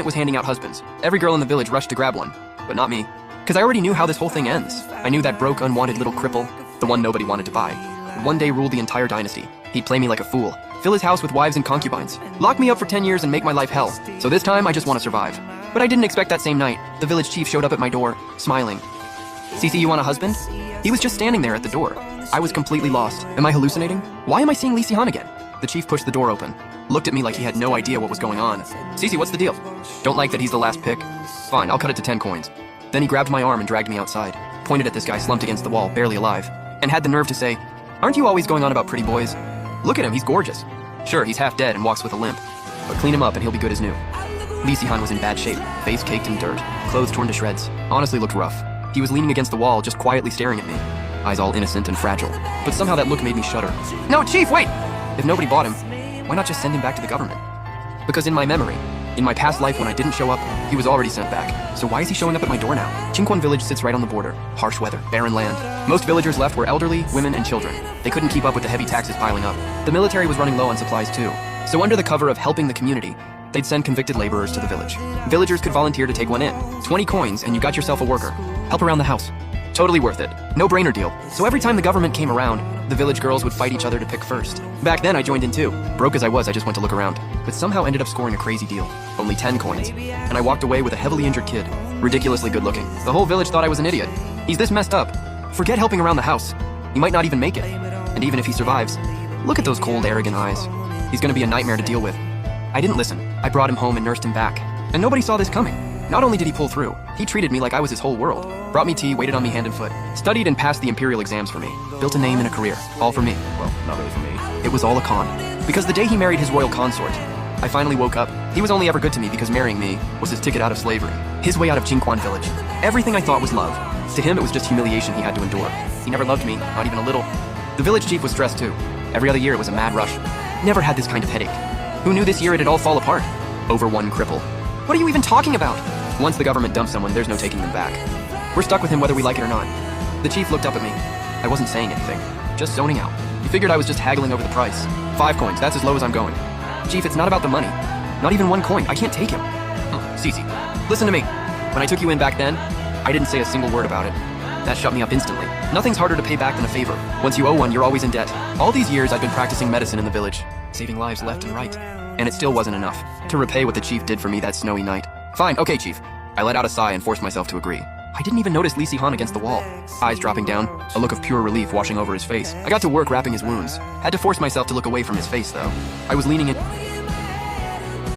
government was handing out husbands. Every girl in the village rushed to grab one, but not me. Because I already knew how this whole thing ends. I knew that broke, unwanted little cripple, the one nobody wanted to buy, would one day rule the entire dynasty. He'd play me like a fool, fill his house with wives and concubines, lock me up for 10 years and make my life hell. So this time, I just want to survive. But I didn't expect that same night. The village chief showed up at my door, smiling. Cece, you want a husband? He was just standing there at the door. I was completely lost. Am I hallucinating? Why am I seeing Lee Si-han again? The chief pushed the door open, looked at me like he had no idea what was going on. Cece, what's the deal? Don't like that he's the last pick? Fine, I'll cut it to 10 coins. Then he grabbed my arm and dragged me outside, pointed at this guy slumped against the wall, barely alive, and had the nerve to say, "Aren't you always going on about pretty boys? Look at him, he's gorgeous. Sure, he's half dead and walks with a limp, but clean him up and he'll be good as new." Lee Si-han was in bad shape, face caked in dirt, clothes torn to shreds, honestly looked rough. He was leaning against the wall, just quietly staring at me, eyes all innocent and fragile. But somehow that look made me shudder. No, Chief, wait! If nobody bought him, why not just send him back to the government? Because in my memory, in my past life when I didn't show up, he was already sent back. So why is he showing up at my door now? Jinquan village sits right on the border. Harsh weather, barren land. Most villagers left were elderly, women, and children. They couldn't keep up with the heavy taxes piling up. The military was running low on supplies too. So under the cover of helping the community, they'd send convicted laborers to the village. Villagers could volunteer to take one in. 20 coins and you got yourself a worker. Help around the house. Totally worth it. No-brainer deal. So every time the government came around, the village girls would fight each other to pick first. Back then, I joined in too. Broke as I was, I just went to look around. But somehow ended up scoring a crazy deal. Only 10 coins. And I walked away with a heavily injured kid. Ridiculously good looking. The whole village thought I was an idiot. He's this messed up. Forget helping around the house. He might not even make it. And even if he survives, look at those cold, arrogant eyes. He's gonna be a nightmare to deal with. I didn't listen. I brought him home and nursed him back. And nobody saw this coming. Not only did he pull through, he treated me like I was his whole world. Brought me tea, waited on me hand and foot. Studied and passed the imperial exams for me. Built a name and a career. All for me. Well, not really for me. It was all a con. Because the day he married his royal consort, I finally woke up. He was only ever good to me because marrying me was his ticket out of slavery. His way out of Jinquan village. Everything I thought was love. To him, it was just humiliation he had to endure. He never loved me, not even a little. The village chief was stressed too. Every other year it was a mad rush. Never had this kind of headache. Who knew this year it'd all fall apart? Over one cripple. What are you even talking about? Once the government dumps someone, there's no taking them back. We're stuck with him whether we like it or not. The chief looked up at me. I wasn't saying anything, just zoning out. He figured I was just haggling over the price. 5 coins, that's as low as I'm going. Chief, it's not about the money. Not even 1 coin, I can't take him. Cece, listen to me. When I took you in back then, I didn't say a single word about it. That shut me up instantly. Nothing's harder to pay back than a favor. Once you owe one, you're always in debt. All these years I've been practicing medicine in the village, saving lives left and right. And it still wasn't enough to repay what the chief did for me that snowy night. Fine, okay, Chief. I let out a sigh and forced myself to agree. I didn't even notice Lee Si-han against the wall. Eyes dropping down, a look of pure relief washing over his face. I got to work wrapping his wounds. Had to force myself to look away from his face, though. I was leaning in.